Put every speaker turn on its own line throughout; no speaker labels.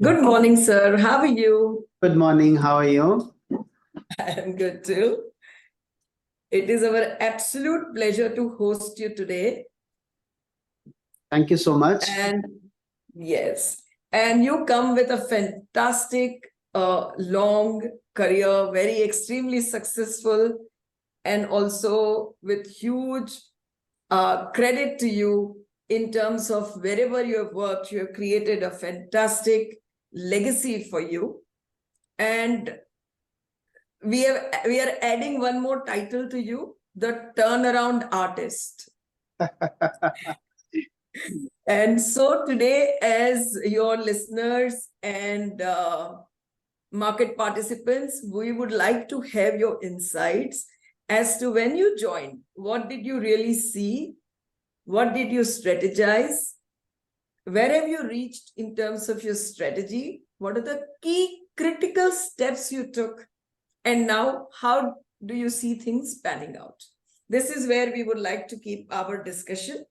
Good morning, sir. How are you?
Good morning. How are you?
I am good too. It is our absolute pleasure to host you today.
Thank you so much.
And yes, and you come with a fantastic, long career, very extremely successful, and also with huge credit to you in terms of wherever you have worked, you have created a fantastic legacy for you. And we are adding one more title to you, the turnaround artist. And so today, as your listeners and market participants, we would like to have your insights as to when you joined, what did you really see? What did you strategize? Where have you reached in terms of your strategy? What are the key critical steps you took? And now, how do you see things panning out? This is where we would like to keep our discussion.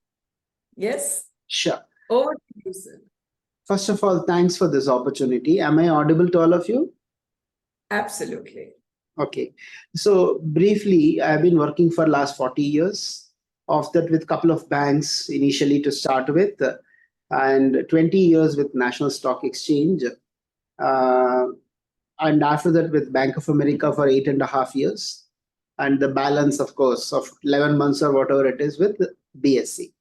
Yes?
Sure.
Over to you, sir.
First of all, thanks for this opportunity. Am I audible to all of you?
Absolutely.
Okay. So briefly, I've been working for last 40 years. Of that with a couple of banks initially to start with, and 20 years with National Stock Exchange. And after that with Bank of America for 8.5 years. And the balance, of course, of 11 months or whatever it is with BSE.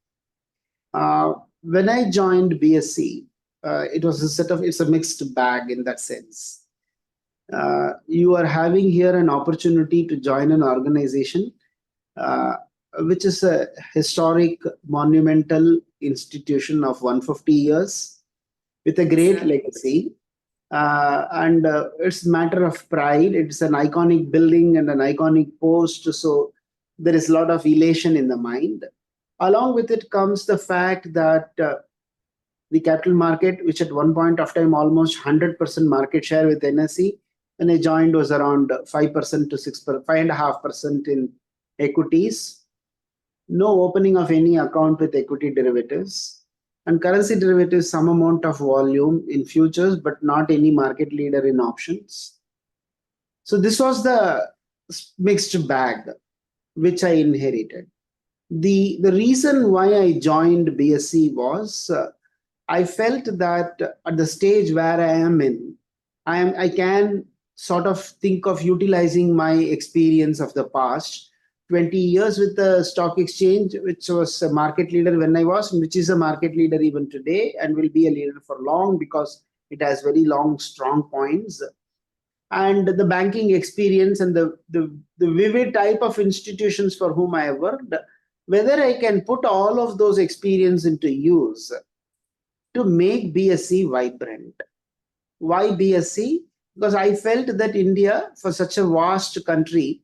When I joined BSE, it's a mixed bag in that sense. You are having here an opportunity to join an organization which is a historic, monumental institution of 150 years with a great legacy. And it's a matter of pride. It's an iconic building and an iconic post. So there is a lot of elation in the mind. Along with it comes the fact that the capital market, which at one point of time almost 100% market share with NSE, when I joined was around 5% to 6%, 5.5% in equities. No opening of any account with equity derivatives. And currency derivatives, some amount of volume in futures, but not any market leader in options. So this was the mixed bag which I inherited. The reason why I joined BSE was I felt that at the stage where I am in, I can sort of think of utilizing my experience of the past 20 years with the stock exchange, which was a market leader when I was, which is a market leader even today and will be a leader for long because it has very long, strong points. And the banking experience and the vivid type of institutions for whom I have worked, whether I can put all of those experience into use to make BSE vibrant. Why BSE? Because I felt that India, for such a vast country,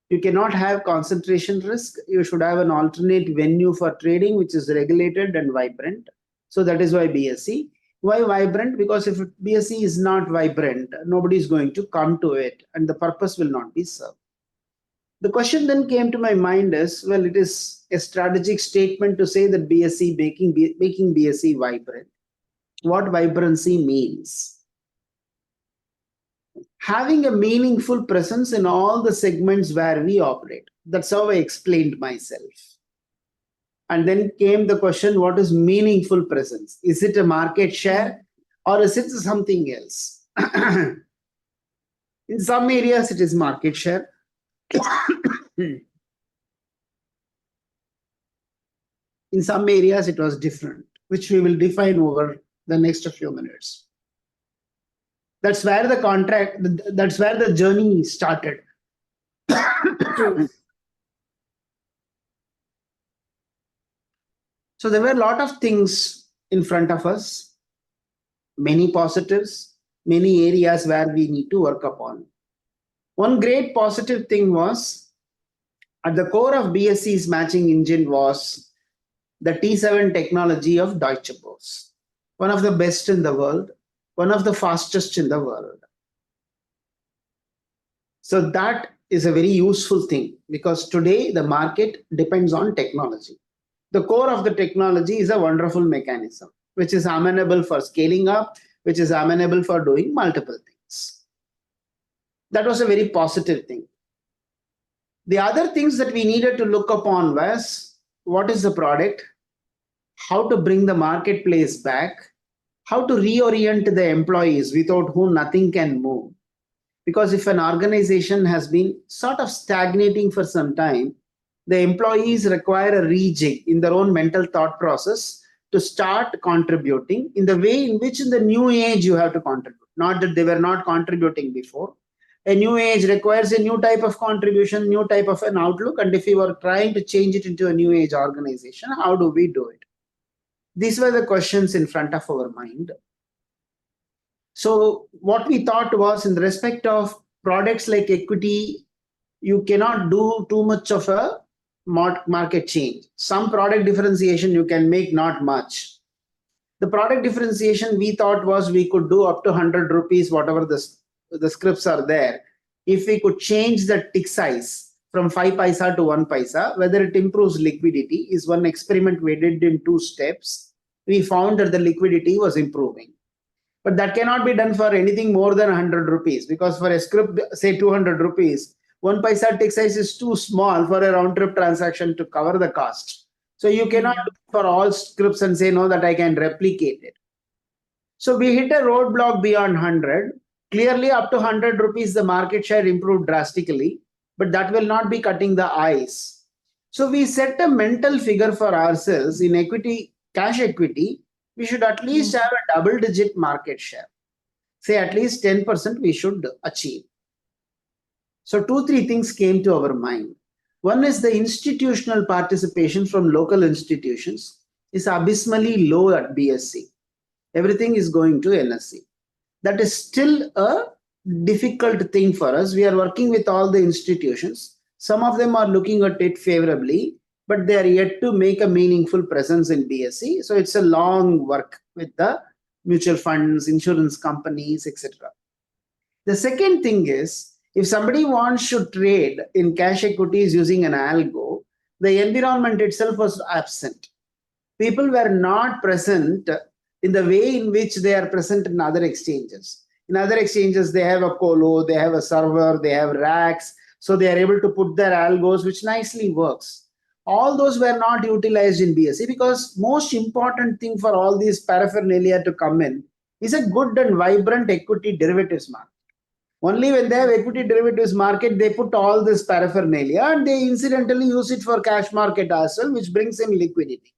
you cannot have concentration risk. You should have an alternate venue for trading, which is regulated and vibrant. So that is why BSE. Why vibrant? Because if BSE is not vibrant, nobody is going to come to it and the purpose will not be served. The question then came to my mind is, well, it is a strategic statement to say that BSE making BSE vibrant. What vibrancy means? Having a meaningful presence in all the segments where we operate. That's how I explained myself. And then came the question, what is meaningful presence? Is it a market share or is it something else? In some areas, it is market share. In some areas, it was different, which we will define over the next few minutes. That's where that's where the journey started. So there were a lot of things in front of us, many positives, many areas where we need to work upon. One great positive thing was, at the core of BSE's matching engine was the T7 technology of Deutsche Börse, one of the best in the world, one of the fastest in the world. So that is a very useful thing because today the market depends on technology. The core of the technology is a wonderful mechanism, which is amenable for scaling up, which is amenable for doing multiple things. That was a very positive thing. The other things that we needed to look upon was what is the product, how to bring the marketplace back, how to reorient the employees without whom nothing can move. Because if an organization has been sort of stagnating for some time, the employees require a rejig in their own mental thought process to start contributing in the way in which in the new age you have to contribute. Not that they were not contributing before. A new age requires a new type of contribution, new type of an outlook. And if we were trying to change it into a new age organization, how do we do it? These were the questions in front of our mind. So what we thought was, in the respect of products like equity, you cannot do too much of a market change. Some product differentiation you can make, not much. The product differentiation we thought was we could do up to 100 rupees, whatever the scripts are there. If we could change the tick size from 5 paisa to 1 paisa, whether it improves liquidity is one experiment we did in 2 steps. We found that the liquidity was improving. But that cannot be done for anything more than 100 rupees, because for a script, say 200 rupees, 1 paisa tick size is too small for a round trip transaction to cover the cost. So you cannot do for all scripts and say, no, that I can replicate it. So we hit a roadblock beyond 100. Clearly, up to 100 rupees, the market share improved drastically, but that will not be cutting the ice. So we set a mental figure for ourselves in equity, cash equity. We should at least have a double-digit market share. Say at least 10% we should achieve. So 2-3 things came to our mind. One is the institutional participation from local institutions is abysmally low at BSE. Everything is going to NSE. That is still a difficult thing for us. We are working with all the institutions. Some of them are looking at it favorably, but they are yet to make a meaningful presence in BSE. So it's a long work with the mutual funds, insurance companies, etc. The second thing is, if somebody wants to trade in cash equities using an algo, the environment itself was absent. People were not present in the way in which they are present in other exchanges. In other exchanges, they have a colo, they have a server, they have racks, so they are able to put their algos, which nicely works. All those were not utilized in BSE, because most important thing for all these paraphernalia to come in is a good and vibrant equity derivatives market. Only when they have equity derivatives market, they put all this paraphernalia and they incidentally use it for cash market as well, which brings in liquidity.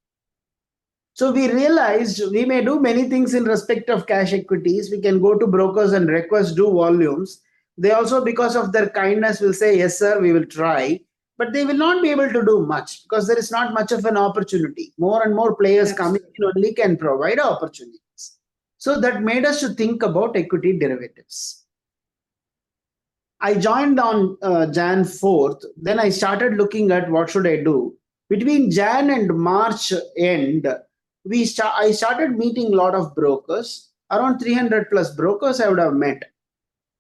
So we realized we may do many things in respect of cash equities. We can go to brokers and request do volumes. They also, because of their kindness, will say, yes, sir, we will try. But they will not be able to do much because there is not much of an opportunity. More and more players coming in only can provide opportunities. So that made us to think about equity derivatives. I joined on Jan 4th. Then I started looking at what should I do. Between Jan and March end, I started meeting a lot of brokers. Around 300 plus brokers I would have met.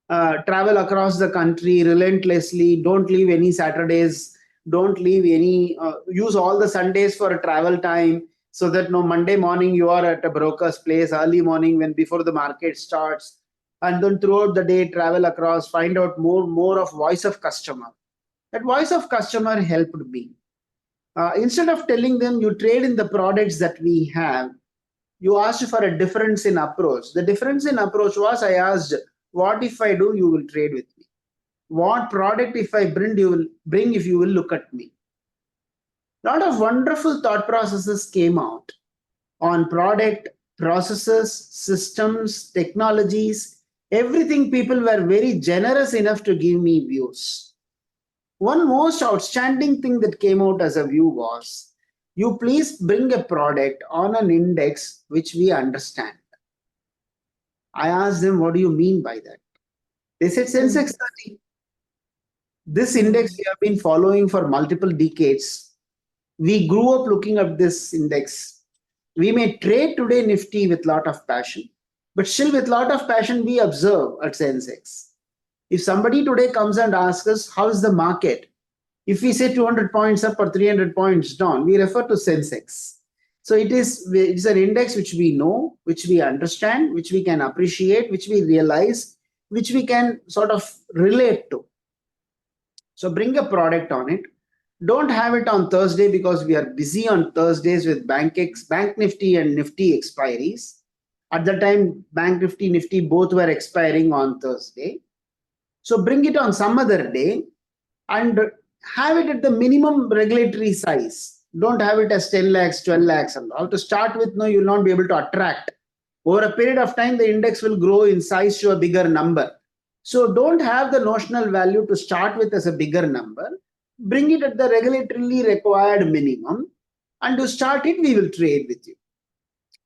Travel across the country relentlessly. Don't leave any Saturdays. Don't leave any, use all the Sundays for a travel time, so that no Monday morning you are at a broker's place, early morning when before the market starts. And then throughout the day, travel across, find out more of voice of customer. That voice of customer helped me. Instead of telling them you trade in the products that we have, you asked for a difference in approach. The difference in approach was, I asked, what if I do, you will trade with me? What product if I bring, you will bring if you will look at me? A lot of wonderful thought processes came out on product, processes, systems, technologies, everything. People were very generous enough to give me views. One most outstanding thing that came out as a view was, you please bring a product on an index which we understand. I asked them, what do you mean by that? They said, Sensex 30. This index we have been following for multiple decades. We grew up looking at this index. We may trade today Nifty with a lot of passion, but still with a lot of passion we observe at Sensex. If somebody today comes and asks us, how is the market? If we say 200 points up or 300 points down, we refer to Sensex. So it's an index which we know, which we understand, which we can appreciate, which we realize, which we can sort of relate to. So bring a product on it. Don't have it on Thursday because we are busy on Thursdays with Bank Nifty and Nifty expiries. At the time, Bank Nifty both were expiring on Thursday. So bring it on some other day and have it at the minimum regulatory size. Don't have it as 10 lakhs, 12 lakhs and all. To start with, no, you will not be able to attract. Over a period of time, the index will grow in size to a bigger number. So don't have the notional value to start with as a bigger number. Bring it at the regulatorily required minimum, and to start it, we will trade with you.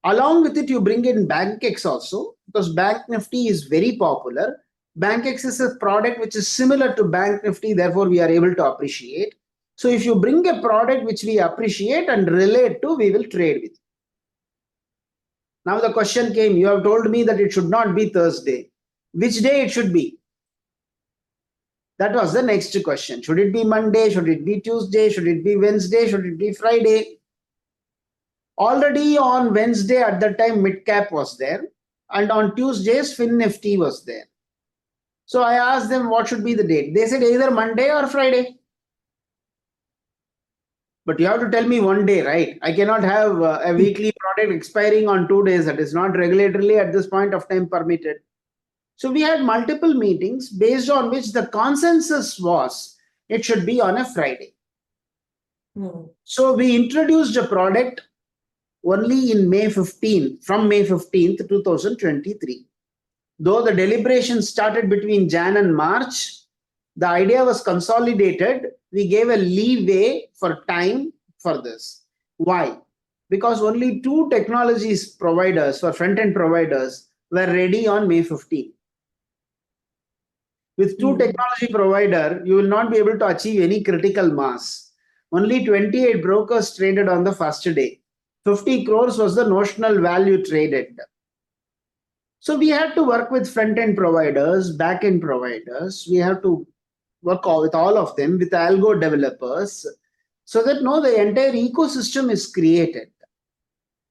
Along with it, you bring in BankX also, because Bank Nifty is very popular. BankX is a product which is similar to Bank Nifty, therefore we are able to appreciate. So if you bring a product which we appreciate and relate to, we will trade with you. Now the question came, you have told me that it should not be Thursday. Which day it should be? That was the next question. Should it be Monday? Should it be Tuesday? Should it be Wednesday? Should it be Friday? Already on Wednesday at that time, mid-cap was there. And on Tuesdays, Fin Nifty was there. So I asked them what should be the date. They said either Monday or Friday. But you have to tell me one day, right? I cannot have a weekly product expiring on 2 days. That is not regulatorily at this point of time permitted. So we had multiple meetings based on which the consensus was it should be on a Friday. So we introduced a product only in May 15, from May 15th, 2023. Though the deliberation started between Jan and March, the idea was consolidated. We gave a leeway for time for this. Why? Because only 2 technologies providers for front-end providers were ready on May 15. With 2 technology provider, you will not be able to achieve any critical mass. Only 28 brokers traded on the first day. 50 crores was the notional value traded. So we had to work with front-end providers, back-end providers. We have to work with all of them, with algo developers, so that the entire ecosystem is created.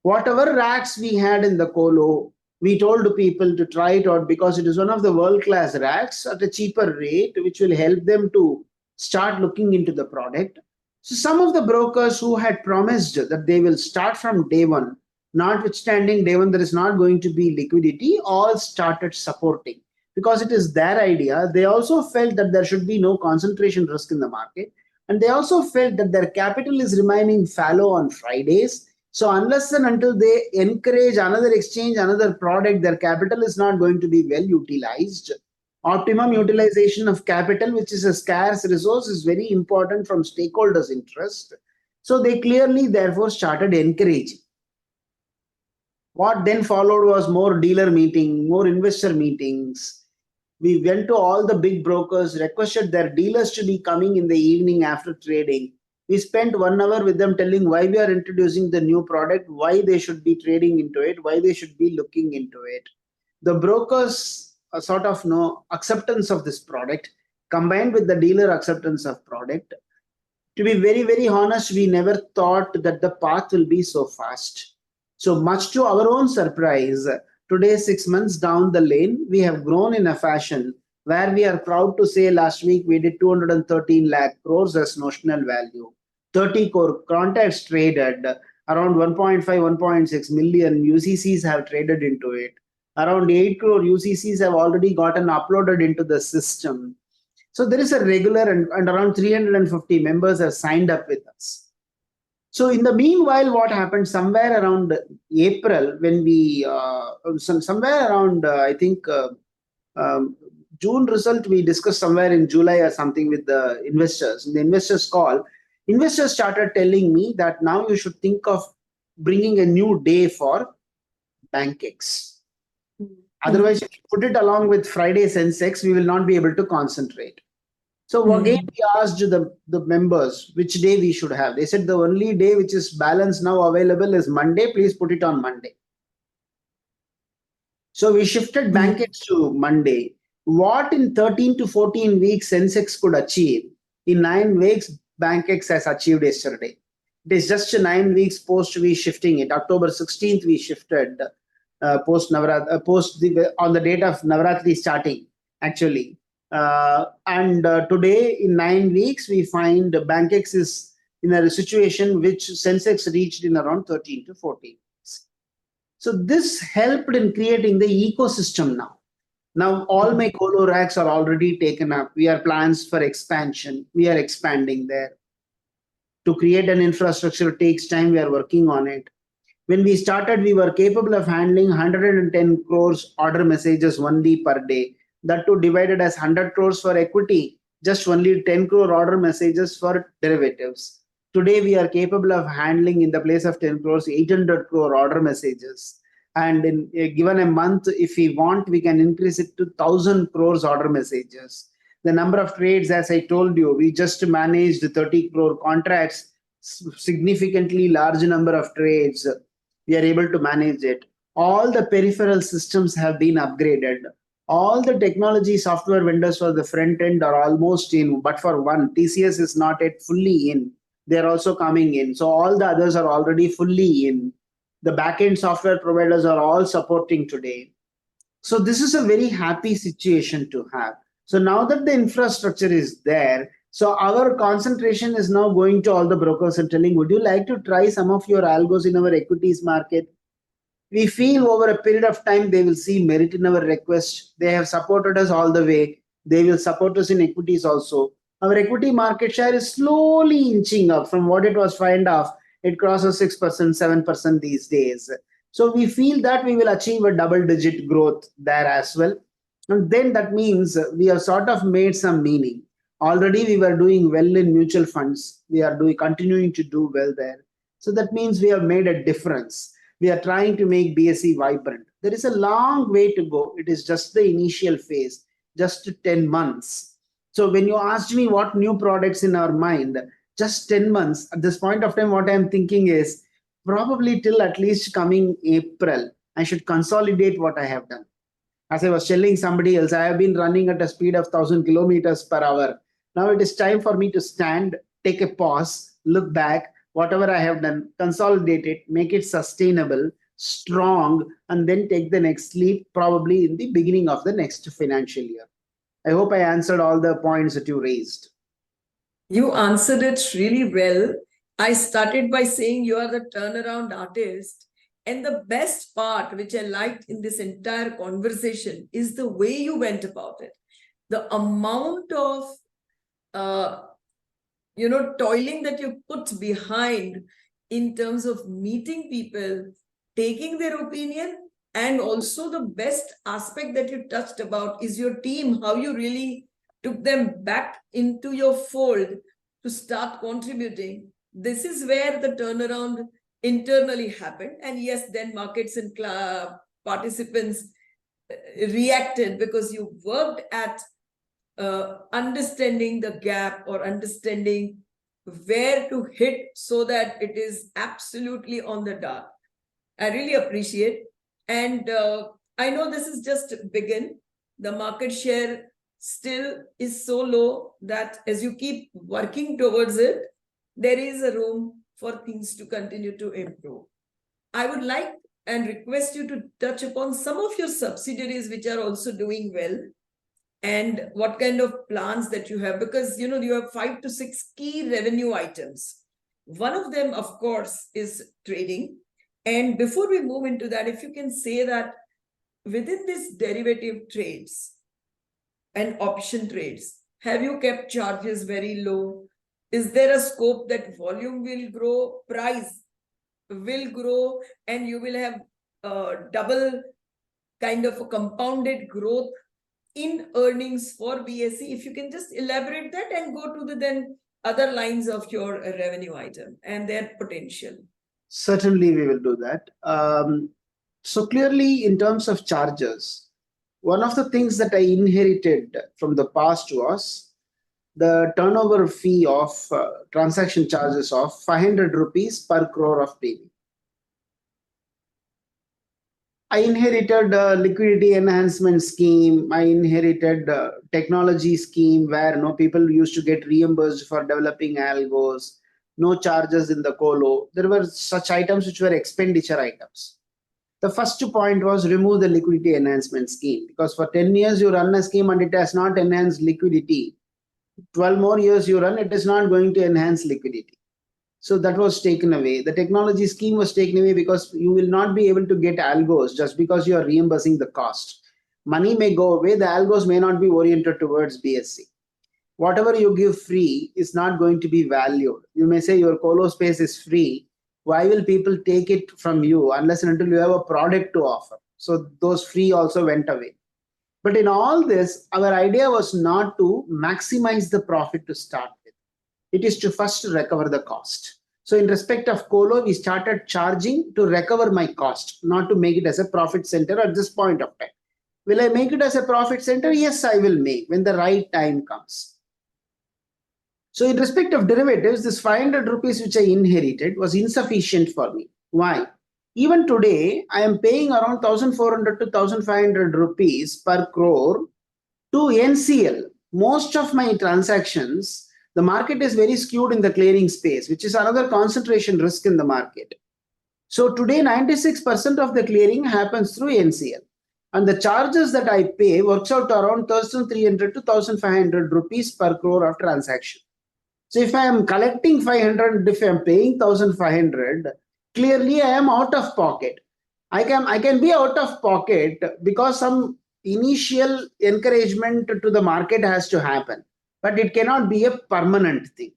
Whatever racks we had in the colo, we told people to try it out because it is one of the world-class racks at a cheaper rate, which will help them to start looking into the product. So some of the brokers who had promised that they will start from day one, notwithstanding day one there is not going to be liquidity, all started supporting because it is their idea. They also felt that there should be no concentration risk in the market, and they also felt that their capital is remaining fallow on Fridays. So unless and until they encourage another exchange, another product, their capital is not going to be well utilized. Optimum utilization of capital, which is a scarce resource, is very important from stakeholders' interest. So they clearly, therefore, started encouraging. What then followed was more dealer meeting, more investor meetings. We went to all the big brokers, requested their dealers to be coming in the evening after trading. We spent 1 hour with them telling why we are introducing the new product, why they should be trading into it, why they should be looking into it. The brokers sort of acceptance of this product combined with the dealer acceptance of product. To be very, very honest, we never thought that the path will be so fast. So much to our own surprise, today, 6 months down the lane, we have grown in a fashion where we are proud to say last week we did 213 lakh crores as notional value. 30 crore contracts traded, around 1.5, 1.6 million UCCs have traded into it. Around 8 crore UCCs have already gotten uploaded into the system. So there is a regular and around 350 members have signed up with us. So in the meanwhile, what happened somewhere around April, when we, somewhere around, I think, June result, we discussed somewhere in July or something with the investors. In the investors call, investors started telling me that now you should think of bringing a new day for BankX. Otherwise, if you put it along with Friday Sensex, we will not be able to concentrate. So again, we asked the members which day we should have. They said the only day which is balanced now available is Monday. Please put it on Monday. So we shifted BankX to Monday. What in 13 to 14 weeks Sensex could achieve, in 9 weeks BankX has achieved yesterday. It is just 9 weeks post we shifting it. October 16th we shifted post Navratri, on the date of Navratri starting actually. And today in 9 weeks we find BankX is in a situation which Sensex reached in around 13 to 14. So this helped in creating the ecosystem now. Now all my colo racks are already taken up. We have plans for expansion. We are expanding there. To create an infrastructure takes time. We are working on it. When we started, we were capable of handling 110 crores order messages only per day. That too divided as 100 crores for equity, just only 10 crore order messages for derivatives. Today, we are capable of handling in the place of 10 crores, 800 crore order messages. And in given a month, if we want, we can increase it to 1,000 crores order messages. The number of trades, as I told you, we just managed 30 crore contracts, significantly large number of trades. We are able to manage it. All the peripheral systems have been upgraded. All the technology software vendors for the front end are almost in, but for one, TCS is not yet fully in. They're also coming in. So all the others are already fully in. The backend software providers are all supporting today. So this is a very happy situation to have. So now that the infrastructure is there, so our concentration is now going to all the brokers and telling, would you like to try some of your algos in our equities market? We feel over a period of time, they will see merit in our request. They have supported us all the way. They will support us in equities also. Our equity market share is slowly inching up from what it was 5.5. It crosses 6%, 7% these days. So we feel that we will achieve a double-digit growth there as well. And then that means we have sort of made some meaning. Already we were doing well in mutual funds. We are continuing to do well there. So that means we have made a difference. We are trying to make BSE vibrant. There is a long way to go. It is just the initial phase, just 10 months. So when you asked me what new products in our mind, just 10 months, at this point of time, what I'm thinking is probably till at least coming April, I should consolidate what I have done. As I was telling somebody else, I have been running at a speed of 1,000 kilometers per hour. Now it is time for me to stand, take a pause, look back, whatever I have done, consolidate it, make it sustainable, strong, and then take the next leap probably in the beginning of the next financial year. I hope I answered all the points that you raised.
You answered it really well. I started by saying you are the turnaround artist. And the best part, which I liked in this entire conversation, is the way you went about it. The amount of, toiling that you put behind in terms of meeting people, taking their opinion, and also the best aspect that you touched about is your team, how you really took them back into your fold to start contributing. This is where the turnaround internally happened. And yes, then markets and participants reacted because you worked at understanding the gap or understanding where to hit so that it is absolutely on the dot. I really appreciate. And I know this is just begin. The market share still is so low that as you keep working towards it, there is a room for things to continue to improve. I would like and request you to touch upon some of your subsidiaries which are also doing well and what kind of plans that you have, because you have 5 to 6 key revenue items. One of them, of course, is trading. And before we move into that, if you can say that within this derivative trades and option trades, have you kept charges very low? Is there a scope that volume will grow, price will grow, and you will have double kind of a compounded growth in earnings for BSE? If you can just elaborate that and go to the then other lines of your revenue item and their potential.
Certainly, we will do that. So clearly, in terms of charges, one of the things that I inherited from the past was the turnover fee of transaction charges of 500 rupees per crore of premium. I inherited a liquidity enhancement scheme. I inherited a technology scheme where people used to get reimbursed for developing algos. no charges in the colo. There were such items which were expenditure items. The first point was remove the liquidity enhancement scheme, because for 10 years you run a scheme and it has not enhanced liquidity. 12 more years you run, it is not going to enhance liquidity. So that was taken away. The technology scheme was taken away because you will not be able to get algos just because you are reimbursing the cost. Money may go away, the algos may not be oriented towards BSE. Whatever you give free is not going to be valued. You may say your colo space is free. Why will people take it from you unless and until you have a product to offer? So those free also went away. But in all this, our idea was not to maximize the profit to start with. It is to first recover the cost. So in respect of colo, we started charging to recover my cost, not to make it as a profit center at this point of time. Will I make it as a profit center? Yes, I will make when the right time comes. So in respect of derivatives, this 500 rupees which I inherited was insufficient for me. Why? Even today, I am paying around 1,400 to 1,500 rupees per crore to NCL. Most of my transactions, the market is very skewed in the clearing space, which is another concentration risk in the market. So today, 96% of the clearing happens through NCL. And the charges that I pay works out to around 1,300 to 1,500 rupees per crore of transaction. So if I am collecting 500, if I am paying 1,500, clearly I am out of pocket. I can be out of pocket because some initial encouragement to the market has to happen, but it cannot be a permanent thing,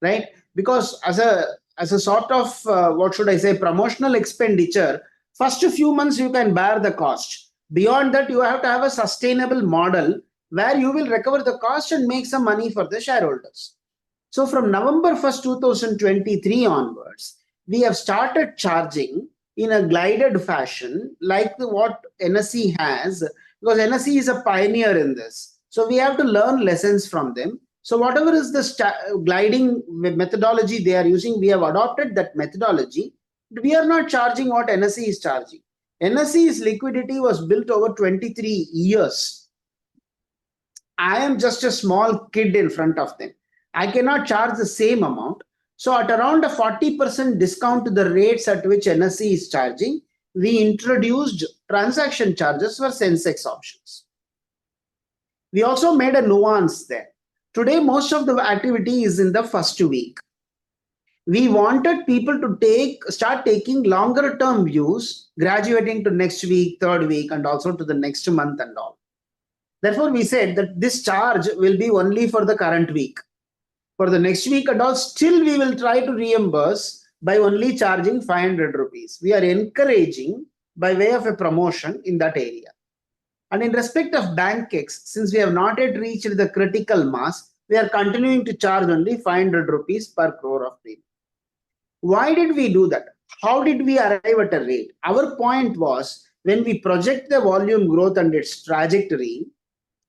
right? Because as a sort of what should I say, promotional expenditure, first few months you can bear the cost. Beyond that, you have to have a sustainable model where you will recover the cost and make some money for the shareholders. So from November 1st, 2023 onwards, we have started charging in a glided fashion like what NSE has, because NSE is a pioneer in this. So we have to learn lessons from them. So whatever is the gliding methodology they are using, we have adopted that methodology. We are not charging what NSE is charging. NSE's liquidity was built over 23 years. I am just a small kid in front of them. I cannot charge the same amount. So at around a 40% discount to the rates at which NSE is charging, we introduced transaction charges for Sensex options. We also made a nuance there. Today, most of the activity is in the first week. We wanted people to start taking longer term views, graduating to next week, third week, and also to the next month and all. Therefore, we said that this charge will be only for the current week. For the next week and all, still we will try to reimburse by only charging 500 rupees. We are encouraging by way of a promotion in that area. And in respect of BankX, since we have not yet reached the critical mass, we are continuing to charge only 500 rupees per crore of premium. Why did we do that? How did we arrive at a rate? Our point was, when we project the volume growth and its trajectory,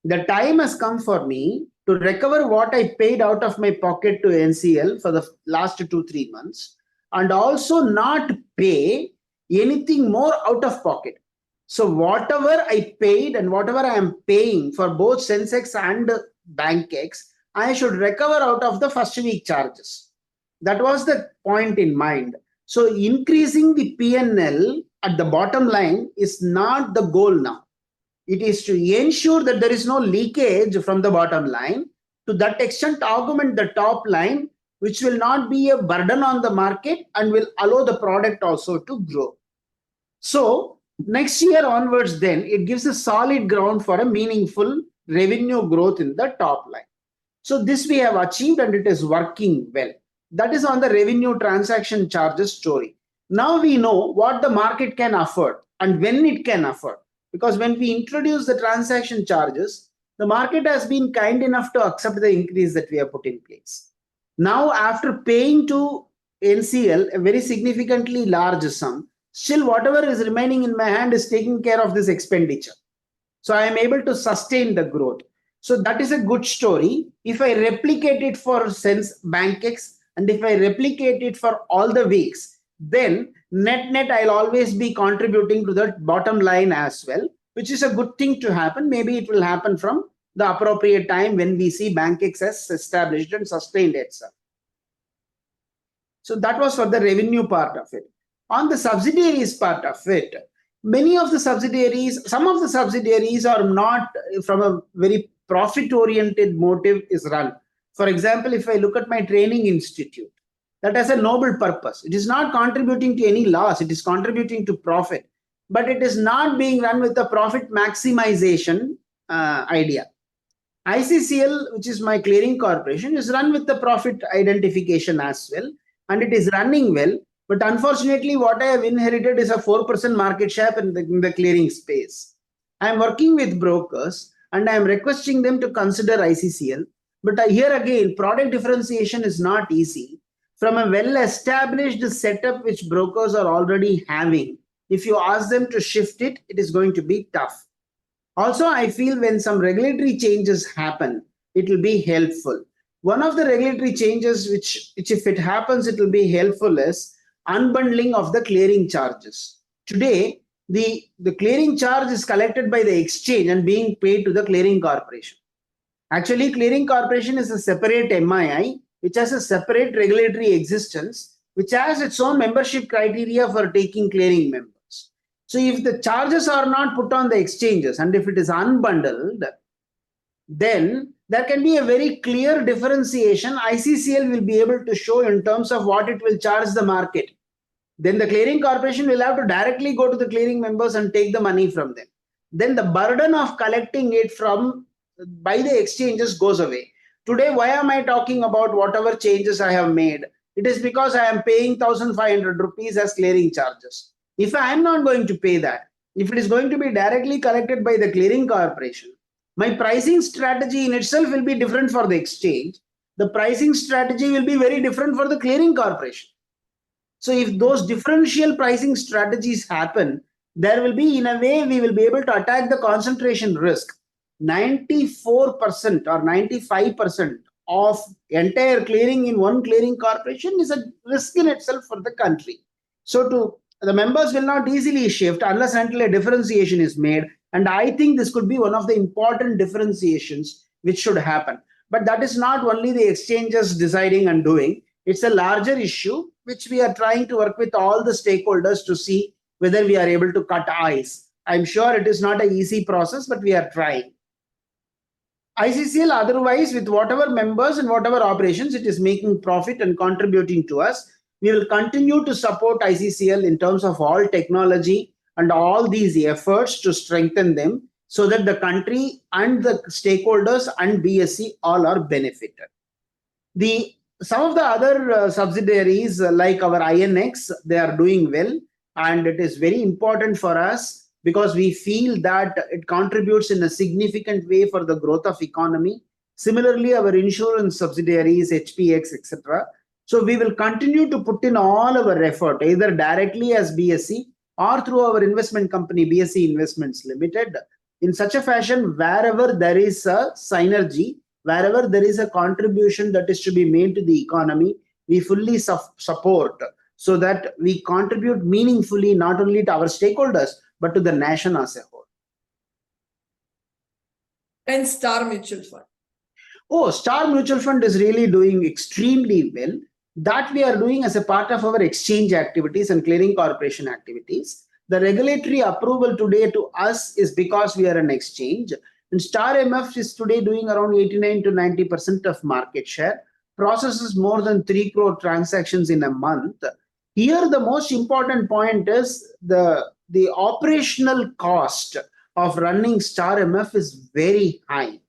the time has come for me to recover what I paid out of my pocket to NCL for the last 2-3 months, and also not pay anything more out of pocket. So whatever I paid and whatever I am paying for both Sensex and BankX, I should recover out of the first week charges. That was the point in mind. So increasing the P&L at the bottom line is not the goal now. It is to ensure that there is no leakage from the bottom line, to that extent augment the top line, which will not be a burden on the market and will allow the product also to grow. So next year onwards, then it gives a solid ground for a meaningful revenue growth in the top line. So this we have achieved and it is working well. That is on the revenue transaction charges story. Now we know what the market can afford and when it can afford. Because when we introduce the transaction charges, the market has been kind enough to accept the increase that we have put in place. Now, after paying to NCL a very significantly large sum, still whatever is remaining in my hand is taking care of this expenditure. So I am able to sustain the growth. So that is a good story. If I replicate it for BankX and if I replicate it for all the weeks, then net I'll always be contributing to the bottom line as well, which is a good thing to happen. Maybe it will happen from the appropriate time when we see BankX has established and sustained itself. So that was for the revenue part of it. On the subsidiaries part of it, many of the subsidiaries, some of the subsidiaries are not from a very profit-oriented motive is run. For example, if I look at my training institute, that has a noble purpose. It is not contributing to any loss, it is contributing to profit, but it is not being run with the profit maximization idea. ICCL, which is my clearing corporation, is run with the profit identification as well, and it is running well. But unfortunately, what I have inherited is a 4% market share in the clearing space. I am working with brokers and I am requesting them to consider ICCL. But here again, product differentiation is not easy. From a well-established setup which brokers are already having, if you ask them to shift it, it is going to be tough. Also, I feel when some regulatory changes happen, it will be helpful. One of the regulatory changes which if it happens, it will be helpful is unbundling of the clearing charges. Today, the clearing charge is collected by the exchange and being paid to the clearing corporation. Actually, clearing corporation is a separate MII, which has a separate regulatory existence, which has its own membership criteria for taking clearing members. So if the charges are not put on the exchanges and if it is unbundled, then there can be a very clear differentiation. ICCL will be able to show in terms of what it will charge the market. Then the clearing corporation will have to directly go to the clearing members and take the money from them. Then the burden of collecting it by the exchanges goes away. Today, why am I talking about whatever changes I have made? It is because I am paying 1,500 rupees as clearing charges. If I am not going to pay that, if it is going to be directly collected by the clearing corporation, my pricing strategy in itself will be different for the exchange. The pricing strategy will be very different for the clearing corporation. So if those differential pricing strategies happen, there will be, in a way, we will be able to attack the concentration risk. 94% or 95% of entire clearing in one clearing corporation is a risk in itself for the country. So the members will not easily shift unless until a differentiation is made. And I think this could be one of the important differentiations which should happen. But that is not only the exchanges deciding and doing. It's a larger issue which we are trying to work with all the stakeholders to see whether we are able to cut ice. I'm sure it is not an easy process, but we are trying. ICCL otherwise, with whatever members and whatever operations it is making profit and contributing to us, we will continue to support ICCL in terms of all technology and all these efforts to strengthen them so that the country and the stakeholders and BSE all are benefited. Some of the other subsidiaries like our INX, they are doing well, and it is very important for us because we feel that it contributes in a significant way for the growth of economy. Similarly, our insurance subsidiaries, HPX, etc. So we will continue to put in all our effort, either directly as BSE or through our investment company, BSE Investments Limited, in such a fashion wherever there is a synergy, wherever there is a contribution that is to be made to the economy, we fully support so that we contribute meaningfully not only to our stakeholders, but to the nation as a whole.
And Star Mutual Fund.
Oh, Star Mutual Fund is really doing extremely well. That we are doing as a part of our exchange activities and clearing corporation activities. The regulatory approval today to us is because we are an exchange. And Star MF is today doing around 89 to 90% of market share, processes more than 3 crore transactions in a month. Here, the most important point is the operational cost of running Star MF is very high.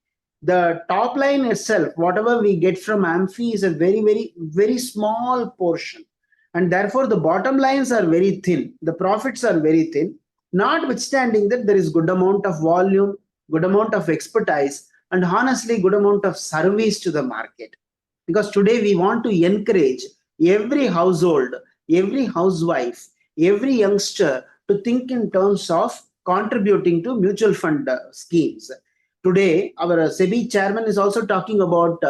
The top line itself, whatever we get from Amphi, is a very, very, very small portion. And therefore, the bottom lines are very thin. The profits are very thin, notwithstanding that there is good amount of volume, good amount of expertise, and honestly, good amount of service to the market. Because today we want to encourage every household, every housewife, every youngster to think in terms of contributing to mutual fund schemes. Today, our SEBI chairman is also talking about,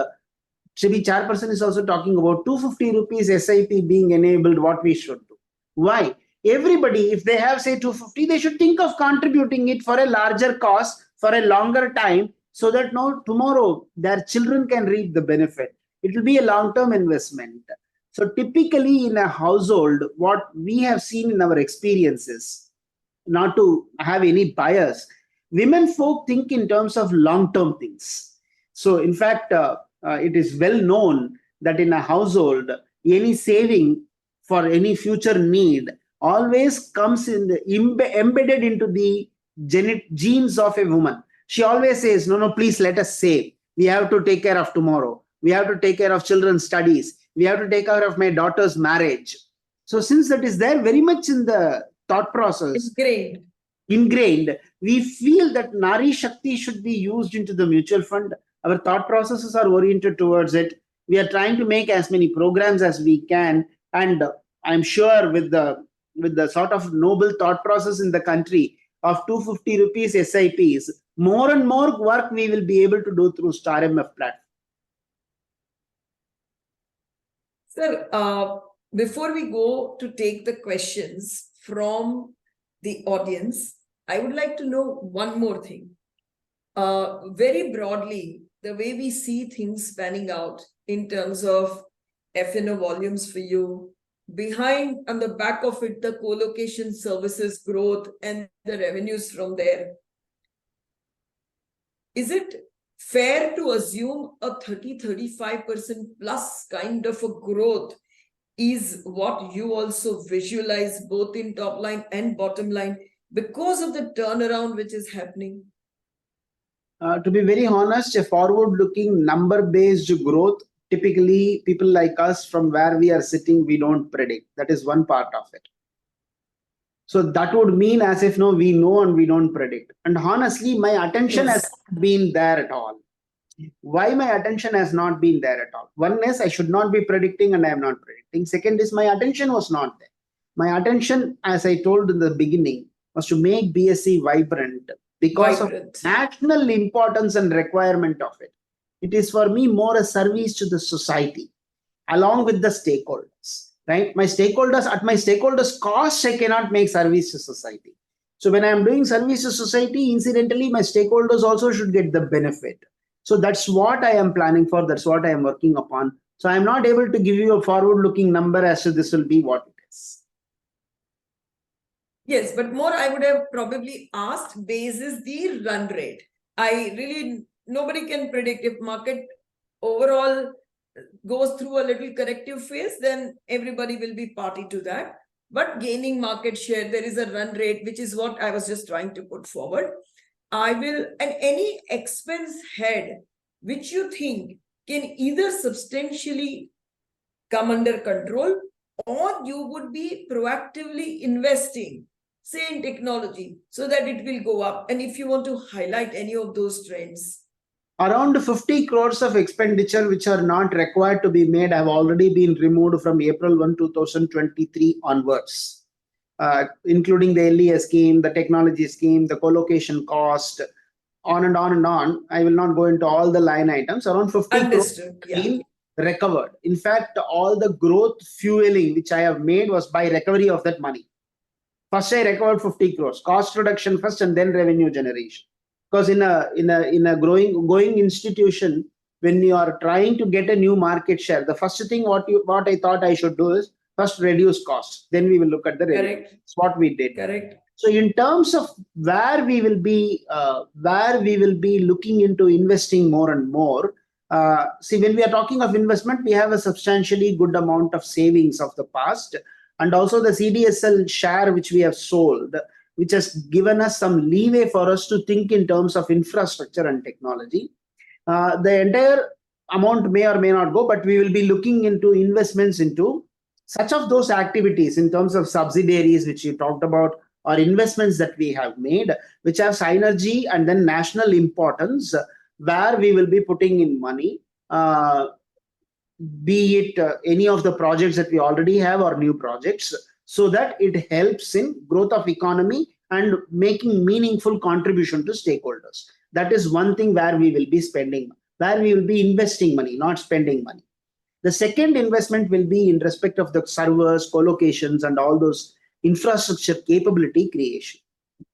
SEBI chairperson is also talking about 250 rupees SIP being enabled, what we should do. Why? Everybody, if they have say 250, they should think of contributing it for a larger cost, for a longer time, so that tomorrow their children can reap the benefit. It will be a long-term investment. So typically in a household, what we have seen in our experiences, not to have any bias, women folk think in terms of long-term things. So in fact, it is well known that in a household, any saving for any future need always comes in the embedded into the genes of a woman. She always says, no, no, please let us save. We have to take care of tomorrow. We have to take care of children's studies. We have to take care of my daughter's marriage. So since that is there very much in the thought process, ingrained, we feel that Nari Shakti should be used into the mutual fund. Our thought processes are oriented towards it. We are trying to make as many programs as we can, and I'm sure with the sort of noble thought process in the country of 250 rupees SIPs, more and more work we will be able to do through Star MF platform.
Sir, before we go to take the questions from the audience, I would like to know one more thing. Very broadly, the way we see things panning out in terms of F&O volumes for you, behind on the back of it, the co-location services growth and the revenues from there. Is it fair to assume a 30-35% plus kind of a growth is what you also visualize both in top line and bottom line because of the turnaround which is happening?
To be very honest, a forward-looking number-based growth, typically people like us from where we are sitting, we don't predict. That is one part of it. So that would mean as if no, we know and we don't predict. And honestly, my attention has not been there at all. Why my attention has not been there at all? One is I should not be predicting and I am not predicting. Second is my attention was not there. My attention, as I told in the beginning, was to make BSE vibrant because of national importance and requirement of it. It is for me more a service to the society along with the stakeholders, right? My stakeholders, at my stakeholders' cost, I cannot make service to society. So when I am doing service to society, incidentally, my stakeholders also should get the benefit. So that's what I am planning for. That's what I am working upon. So I'm not able to give you a forward-looking number as to this will be what it is.
Yes, but more I would have probably asked basis the run rate. Nobody can predict if market overall goes through a little corrective phase, then everybody will be party to that. But gaining market share, there is a run rate, which is what I was just trying to put forward. And any expense head which you think can either substantially come under control or you would be proactively investing, say in technology, so that it will go up. And if you want to highlight any of those trends.
Around 50 crores of expenditure which are not required to be made have already been removed from April 1, 2023 onwards. Including the LEA scheme, the technology scheme, the co-location cost, on and on and on. I will not go into all the line items. Around 50 crores have been recovered. In fact, all the growth fueling which I have made was by recovery of that money. First, I recovered 50 crores, cost reduction first, and then revenue generation. Because in a growing institution, when you are trying to get a new market share, the first thing what I thought I should do is first reduce costs, then we will look at the revenue. That's what we did.
Correct.
So in terms of where we will be looking into investing more and more, see, when we are talking of investment, we have a substantially good amount of savings of the past, and also the CDSL share which we have sold, which has given us some leeway for us to think in terms of infrastructure and technology. The entire amount may or may not go, but we will be looking into investments into such of those activities in terms of subsidiaries, which you talked about, or investments that we have made, which have synergy and then national importance, where we will be putting in money, be it any of the projects that we already have or new projects, so that it helps in growth of economy and making meaningful contribution to stakeholders. That is one thing where we will be spending, where we will be investing money, not spending money. The second investment will be in respect of the servers, co-locations, and all those infrastructure capability creation.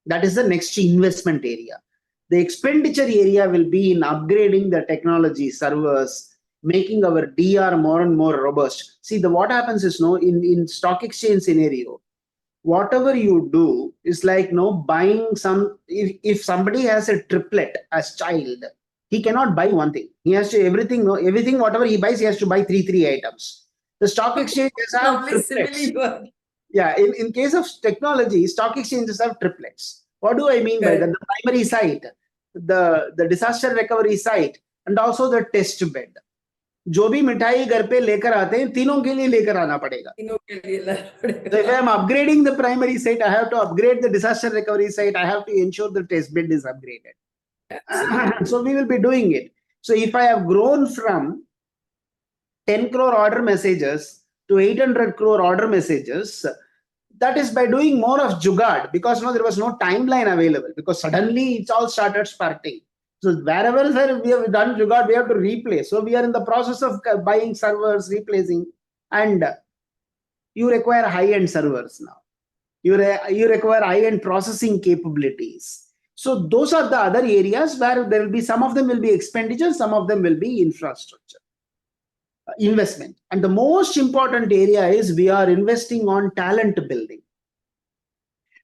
That is the next investment area. The expenditure area will be in upgrading the technology, servers, making our DR more and more robust. See, what happens is, in stock exchange scenario, whatever you do is like buying some. If somebody has a triplet as child, he cannot buy one thing. He has to everything whatever he buys, he has to buy three items. The stock exchanges have
Lovely
triplets.
simile.
Yeah, in case of technology, stock exchanges have triplets. What do I mean by that? The primary site, the disaster recovery site, and also the test bed. जो भी मिठाई घर पे लेकर आते हैं, तीनों के लिए लेकर आना पड़ेगा. So if I am upgrading the primary site, I have to upgrade the disaster recovery site. I have to ensure the test bed is upgraded. So we will be doing it. So if I have grown from 10 crore order messages to 800 crore order messages, that is by doing more of jugaad, because there was no timeline available, because suddenly it's all started sparking. So wherever we have done jugaad, we have to replace. So we are in the process of buying servers, replacing, and you require high-end servers now. You require high-end processing capabilities. So those are the other areas where there will be, some of them will be expenditure, some of them will be infrastructure investment. And the most important area is we are investing on talent building,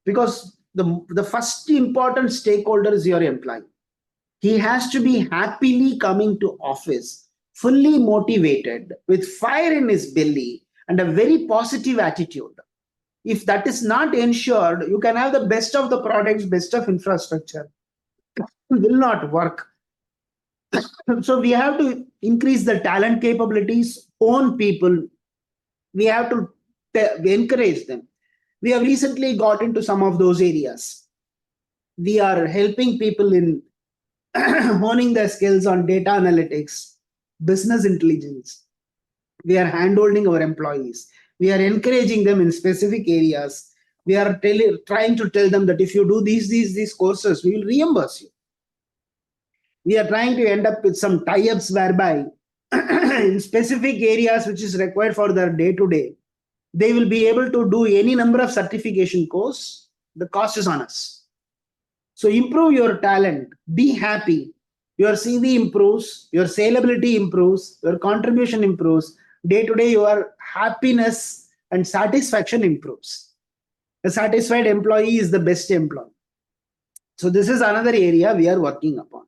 because the first important stakeholder is your employee. He has to be happily coming to office, fully motivated, with fire in his belly and a very positive attitude. If that is not ensured, you can have the best of the products, best of infrastructure, it will not work. So we have to increase the talent capabilities, own people. We have to encourage them. We have recently got into some of those areas. We are helping people in honing their skills on data analytics, business intelligence. We are handholding our employees. We are encouraging them in specific areas. We are trying to tell them that if you do these courses, we will reimburse you. We are trying to end up with some tie-ups whereby in specific areas which is required for their day-to-day, they will be able to do any number of certification course. The cost is on us. So improve your talent, be happy. Your CV improves, your saleability improves, your contribution improves. Day-to-day, your happiness and satisfaction improves. A satisfied employee is the best employee. So this is another area we are working upon.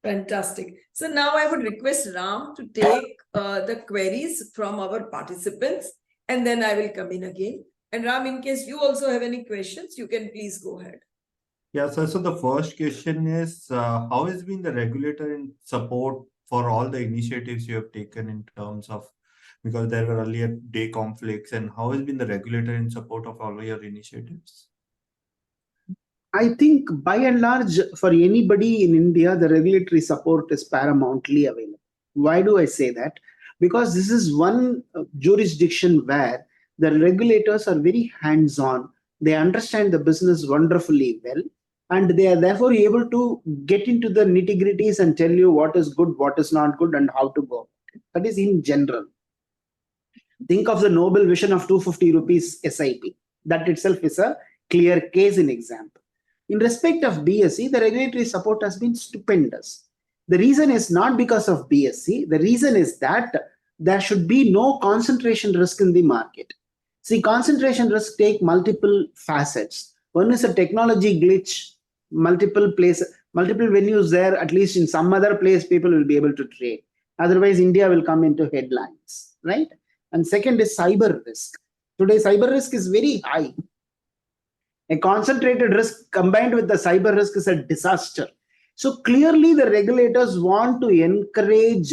Fantastic. So now I would request Ram to take the queries from our participants, and then I will come in again. And Ram, in case you also have any questions, you can please go ahead.
Yeah, so the first question is, how has been the regulator in support for all the initiatives you have taken in terms of, because there were earlier day conflicts, and how has been the regulator in support of all your initiatives?
I think by and large, for anybody in India, the regulatory support is paramountly available. Why do I say that? Because this is one jurisdiction where the regulators are very hands-on. They understand the business wonderfully well, and they are therefore able to get into the nitty-gritties and tell you what is good, what is not good, and how to go. That is in general. Think of the noble vision of 250 rupees SIP. That itself is a clear case in example. In respect of BSE, the regulatory support has been stupendous. The reason is not because of BSE. The reason is that there should be no concentration risk in the market. See, concentration risk take multiple facets. One is a technology glitch, multiple venues there, at least in some other place, people will be able to trade. Otherwise, India will come into headlines, right? And second is cyber risk. Today, cyber risk is very high. A concentrated risk combined with the cyber risk is a disaster. So clearly the regulators want to encourage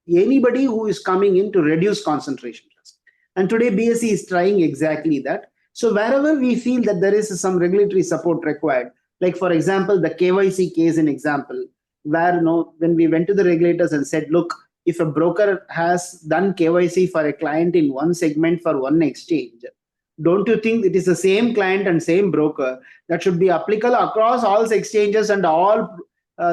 anybody who is coming in to reduce concentration risk. And today BSE is trying exactly that. So wherever we feel that there is some regulatory support required, like for example, the KYC case in example, where when we went to the regulators and said, look, if a broker has done KYC for a client in one segment for one exchange, don't you think it is the same client and same broker that should be applicable across all exchanges and all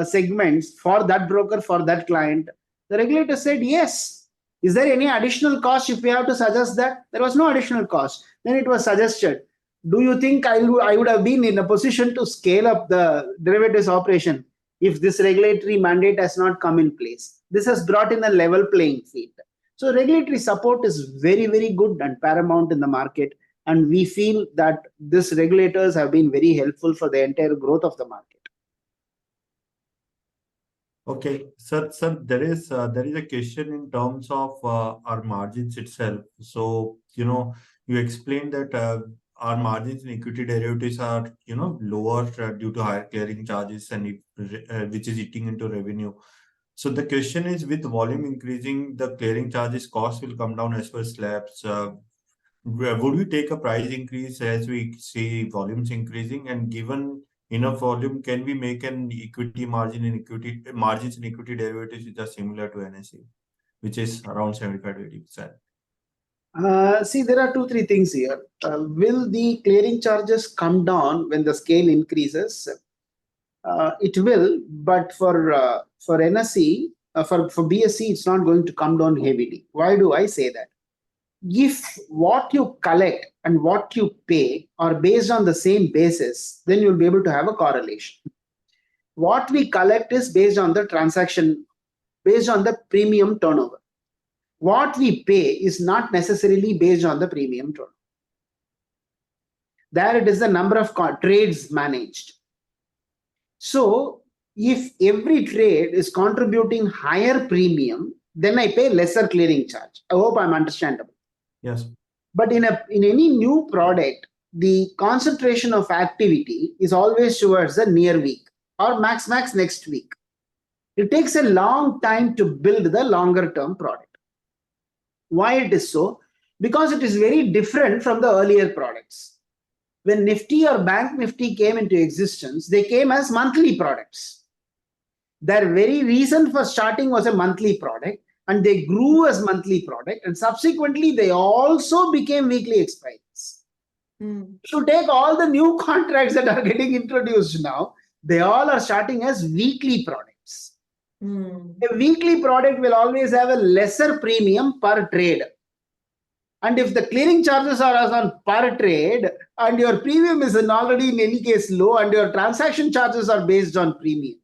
segments for that broker, for that client? The regulator said yes. Is there any additional cost if we have to suggest that? There was no additional cost. Then it was suggested. Do you think I would have been in a position to scale up the derivatives operation if this regulatory mandate has not come in place? This has brought in a level playing field. So regulatory support is very, very good and paramount in the market. And we feel that these regulators have been very helpful for the entire growth of the market.
Okay, sir, there is a question in terms of our margins itself. So, you explained that our margins in equity derivatives are, lower due to higher clearing charges and which is eating into revenue. So the question is, with volume increasing, the clearing charges cost will come down as per slabs. Would we take a price increase as we see volumes increasing? And given enough volume, can we make an equity margin in equity margins in equity derivatives which are similar to NSE, which is around 75 to 80%?
See, there are 2-3 things here. Will the clearing charges come down when the scale increases? It will, but for NSE, for BSE, it's not going to come down heavily. Why do I say that? If what you collect and what you pay are based on the same basis, then you'll be able to have a correlation. What we collect is based on the transaction, based on the premium turnover. What we pay is not necessarily based on the premium turnover. There it is the number of trades managed. So if every trade is contributing higher premium, then I pay lesser clearing charge. I hope I'm understandable.
Yes.
But in any new product, the concentration of activity is always towards the near week or max next week. It takes a long time to build the longer term product. Why it is so? Because it is very different from the earlier products. When Nifty or Bank Nifty came into existence, they came as monthly products. Their very reason for starting was a monthly product, and they grew as monthly product, and subsequently they also became weekly expiries. To take all the new contracts that are getting introduced now, they all are starting as weekly products. A weekly product will always have a lesser premium per trade. And if the clearing charges are as on per trade and your premium is already in any case low and your transaction charges are based on premium,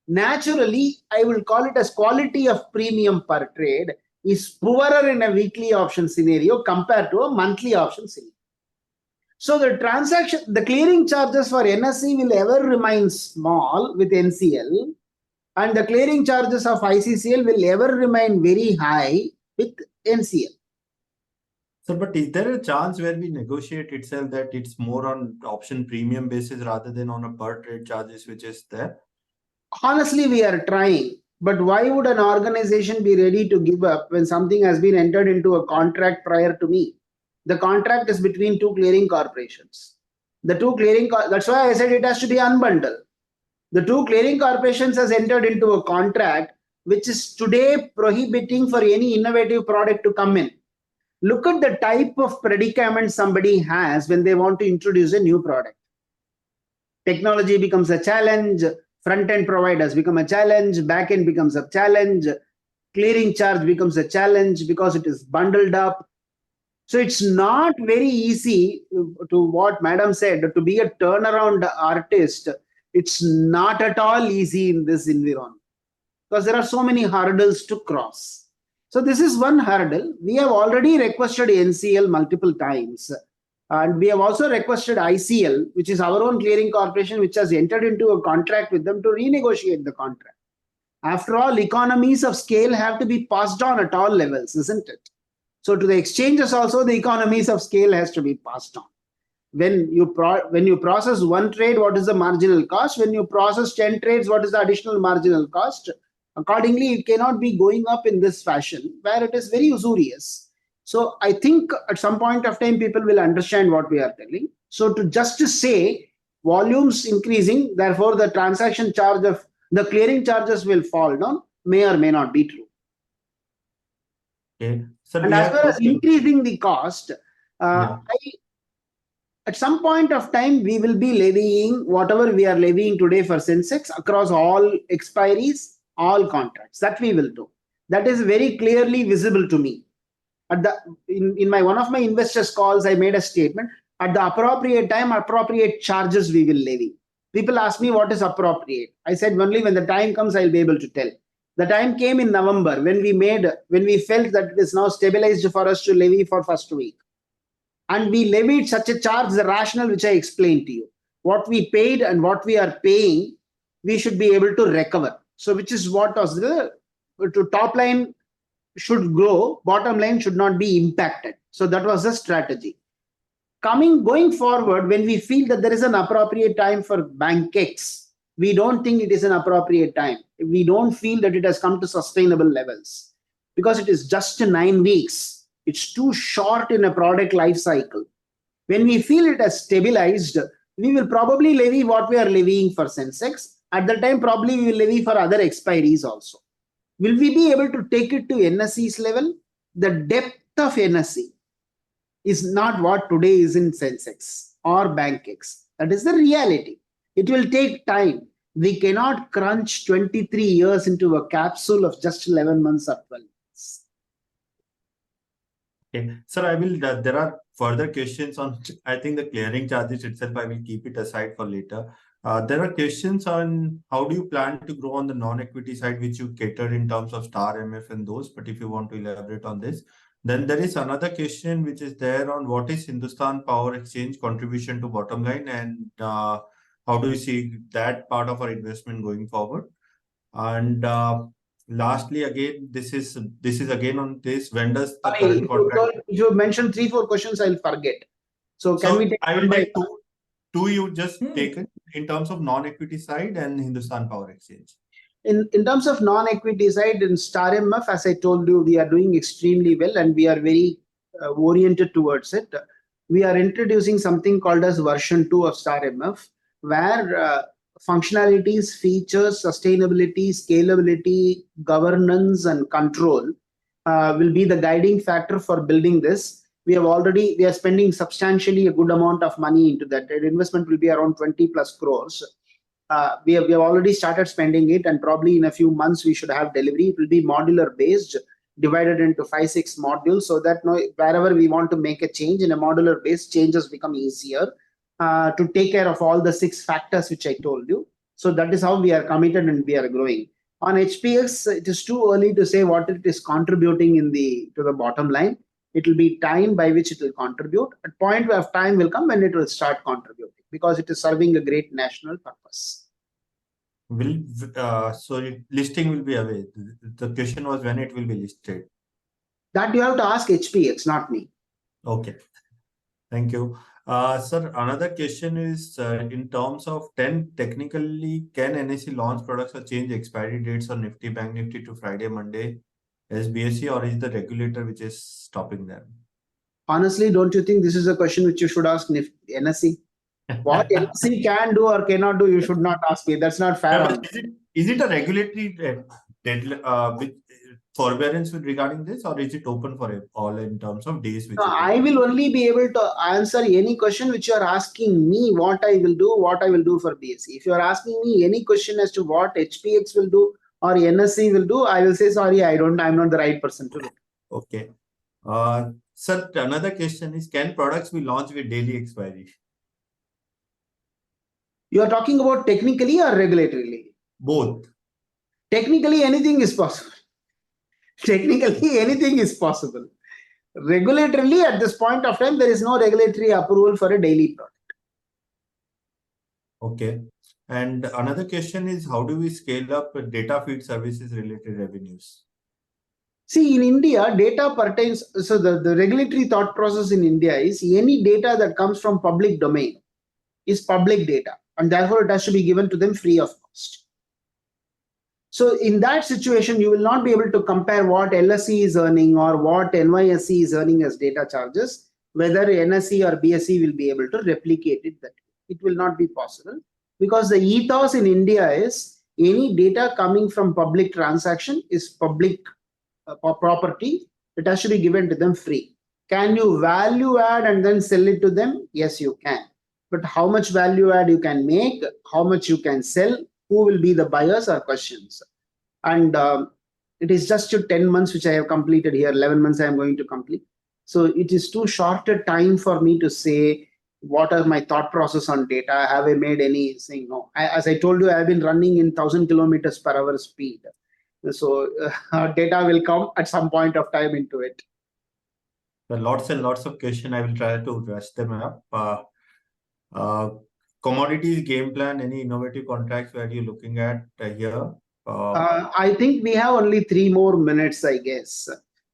naturally, I will call it as quality of premium per trade is poorer in a weekly option scenario compared to a monthly option scenario. So the clearing charges for NSE will ever remain small with NCL, and the clearing charges of ICCL will ever remain very high with NCL.
So, but is there a chance where we negotiate itself that it's more on option premium basis rather than on a per trade charges, which is there?
Honestly, we are trying, but why would an organization be ready to give up when something has been entered into a contract prior to me? The contract is between two clearing corporations. That's why I said it has to be unbundled. The two clearing corporations has entered into a contract which is today prohibiting for any innovative product to come in. Look at the type of predicament somebody has when they want to introduce a new product. Technology becomes a challenge, front-end providers become a challenge, back-end becomes a challenge, clearing charge becomes a challenge because it is bundled up. So it's not very easy to what Madam said, to be a turnaround artist. It's not at all easy in this environment because there are so many hurdles to cross. So this is one hurdle. We have already requested NCL multiple times. And we have also requested ICL, which is our own clearing corporation, which has entered into a contract with them to renegotiate the contract. After all, economies of scale have to be passed on at all levels, isn't it? So to the exchanges also, the economies of scale has to be passed on. When you process one trade, what is the marginal cost? When you process 10 trades, what is the additional marginal cost? Accordingly, it cannot be going up in this fashion where it is very usurious. So I think at some point of time, people will understand what we are telling. So just to say volumes increasing, therefore the transaction charge of the clearing charges will fall down, may or may not be true.
Okay. So
and as far as increasing the cost, at some point of time, we will be levying whatever we are levying today for Sensex across all expiries, all contracts. That we will do. That is very clearly visible to me. In one of my investors' calls, I made a statement. At the appropriate time, appropriate charges we will levy. People ask me what is appropriate. I said only when the time comes, I'll be able to tell. The time came in November when we felt that it is now stabilized for us to levy for first week. And we levied such a charge, the rationale which I explained to you. What we paid and what we are paying, we should be able to recover. So which is what was the top line should grow, bottom line should not be impacted. So that was the strategy. Going forward, when we feel that there is an appropriate time for Bank X, we don't think it is an appropriate time. We don't feel that it has come to sustainable levels because it is just 9 weeks. It's too short in a product life cycle. When we feel it has stabilized, we will probably levy what we are levying for Sensex. At the time, probably we will levy for other expiries also. Will we be able to take it to NSE's level? The depth of NSE is not what today is in Sensex or Bank X. That is the reality. It will take time. We cannot crunch 23 years into a capsule of just 11 months or 12 months.
Okay, sir, I will. There are further questions on. I think the clearing charges itself, I will keep it aside for later. There are questions on how do you plan to grow on the non-equity side, which you catered in terms of Star MF and those. But if you want to elaborate on this, then there is another question which is there on what is Hindustan Power Exchange contribution to bottom line, and how do you see that part of our investment going forward? And lastly, again, this is again on this. When does the current contract?
If you mention 3-4 questions, I'll forget. So can we take?
I will take two. You just take it in terms of non-equity side and Hindustan Power Exchange.
In terms of non-equity side, in Star MF, as I told you, we are doing extremely well and we are very oriented towards it. We are introducing something called as version 2 of Star MF, where functionalities, features, sustainability, scalability, governance, and control will be the guiding factor for building this. We are spending substantially a good amount of money into that. The investment will be around 20+ crores. We have already started spending it, and probably in a few months we should have delivery. It will be modular based, divided into 5-6 modules, so that wherever we want to make a change in a modular base, changes become easier to take care of all the 6 factors which I told you. So that is how we are committed and we are growing. On HPX, it is too early to say what it is contributing to the bottom line. It will be time by which it will contribute. A point of time will come when it will start contributing, because it is serving a great national purpose.
So listing will be away. The question was when it will be listed.
That you have to ask HPX, not me.
Okay. Thank you. Sir, another question is in terms of technically, can NSE launch products or change expiry dates on Nifty, Bank Nifty to Friday, Monday as BSE, or is the regulator which is stopping them?
Honestly, don't you think this is a question which you should ask NSE? What NSE can do or cannot do, you should not ask me. That's not fair.
Yeah, is it a regulatory forbearance regarding this, or is it open for all in terms of days? Which
I will only be able to answer any question which you are asking me what I will do for BSE. If you are asking me any question as to what HPX will do or NSE will do, I will say sorry, I'm not the right person to do.
Okay. Sir, another question is, can products be launched with daily expiry?
You are talking about technically or regulatorily?
Both.
Technically, anything is possible. Technically, anything is possible. Regulatorily, at this point of time, there is no regulatory approval for a daily product.
Okay. And another question is, how do we scale up data feed services related revenues?
See, in India, data pertains, so the regulatory thought process in India is any data that comes from public domain is public data, and therefore it has to be given to them free of cost. So in that situation, you will not be able to compare what LSE is earning or what NYSE is earning as data charges, whether NSE or BSE will be able to replicate it that way. It will not be possible, because the ethos in India is any data coming from public transaction is public property. It has to be given to them free. Can you value add and then sell it to them? Yes, you can. But how much value add you can make, how much you can sell, who will be the buyers are questions. And it is just 10 months which I have completed here, 11 months I am going to complete. So it is too short a time for me to say what are my thought process on data. Have I made any saying? No. As I told you, I have been running in 1,000 km/h speed. So data will come at some point of time into it.
There are lots and lots of questions. I will try to rush them up. Commodities game plan, any innovative contracts where you're looking at here?
I think we have only 3 more minutes, I guess.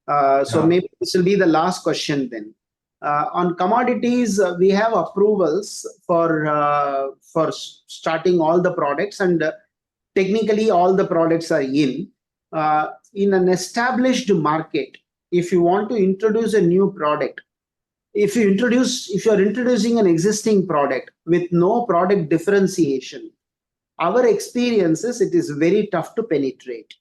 So
Yeah.
maybe this will be the last question then. On commodities, we have approvals for starting all the products, and technically all the products are in. In an established market, if you want to introduce a new product, if you're introducing an existing product with no product differentiation, our experiences, it is very tough to penetrate.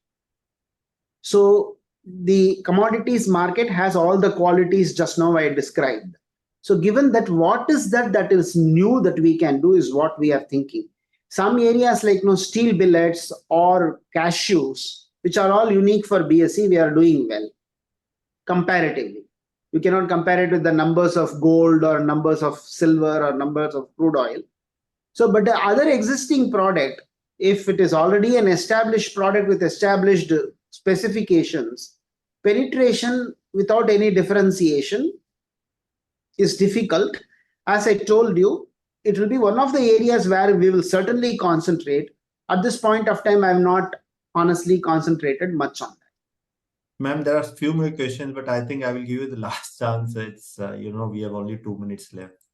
So the commodities market has all the qualities just now I described. So given that, what is that is new that we can do is what we are thinking. Some areas like steel billets or cashews, which are all unique for BSE, we are doing well comparatively. You cannot compare it with the numbers of gold or numbers of silver or numbers of crude oil. So, but the other existing product, if it is already an established product with established specifications, penetration without any differentiation is difficult. As I told you, it will be one of the areas where we will certainly concentrate. At this point of time, I have not honestly concentrated much on that.
Ma'am, there are a few more questions, but I think I will give you the last chance. It's, we have only 2 minutes left.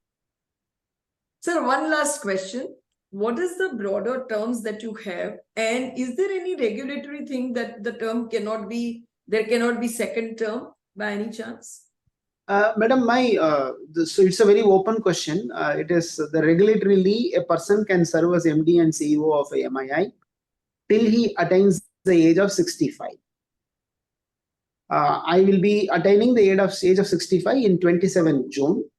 Sir, one last question. What is the broader terms that you have? And is there any regulatory thing that the term there cannot be second term by any chance?
Madam, so it's a very open question. It is the regulatorily, a person can serve as MD and CEO of a MII till he attains the age of 65. I will be attaining the age of 65 in 2027 June.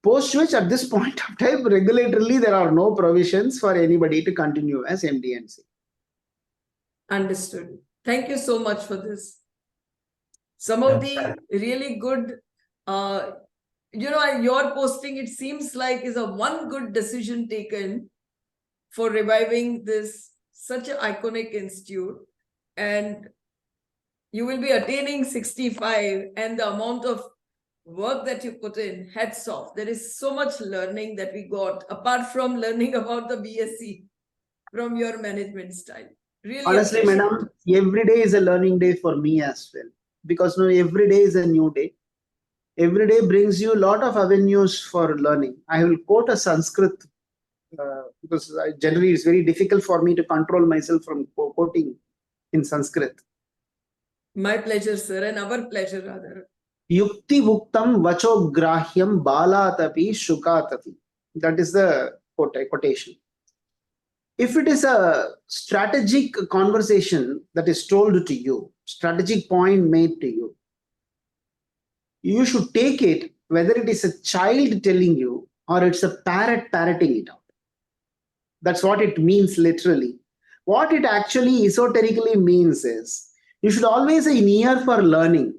Post which, at this point of time, regulatorily, there are no provisions for anybody to continue as MD and CEO.
Understood. Thank you so much for this. Some of the really good, your posting, it seems like, is a one good decision taken for reviving this such an iconic institute. And you will be attaining 65, and the amount of work that you put in, hats off. There is so much learning that we got, apart from learning about the BSE from your management style. Really,
honestly, madam, every day is a learning day for me as well, because every day is a new day. Every day brings you a lot of avenues for learning. I will quote a Sanskrit because generally it's very difficult for me to control myself from quoting in Sanskrit.
My pleasure, sir, and our pleasure rather.
Yukti vuktam vacho grahyam balatapi shukatapi. That is the quotation. If it is a strategic conversation that is told to you, strategic point made to you, you should take it, whether it is a child telling you or it's a parrot parroting it out. That's what it means literally. What it actually esoterically means is, you should always have an ear for learning.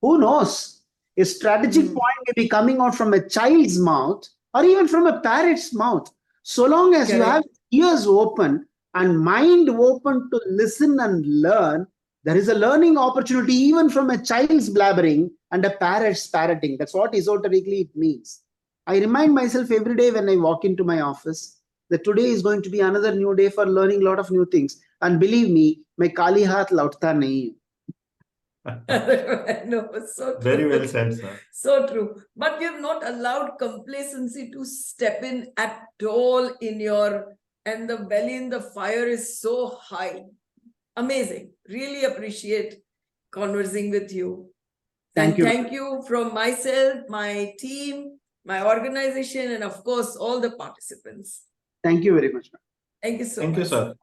Who knows? A strategic point may be coming out from a child's mouth or even from a parrot's mouth. So long as you have ears open and mind open to listen and learn, there is a learning opportunity even from a child's blabbering and a parrot's parroting. That's what esoterically it means. I remind myself every day when I walk into my office that today is going to be another new day for learning a lot of new things. And believe me, my kali haath lautta nahi.
No, so true.
Very well said, sir.
So true. But you have not allowed complacency to step in at all and the belly in the fire is so high. Amazing. Really appreciate conversing with you.
Thank you.
Thank you from myself, my team, my organization, and of course, all the participants.
Thank you very much.
Thank you so much.
Thank you, sir.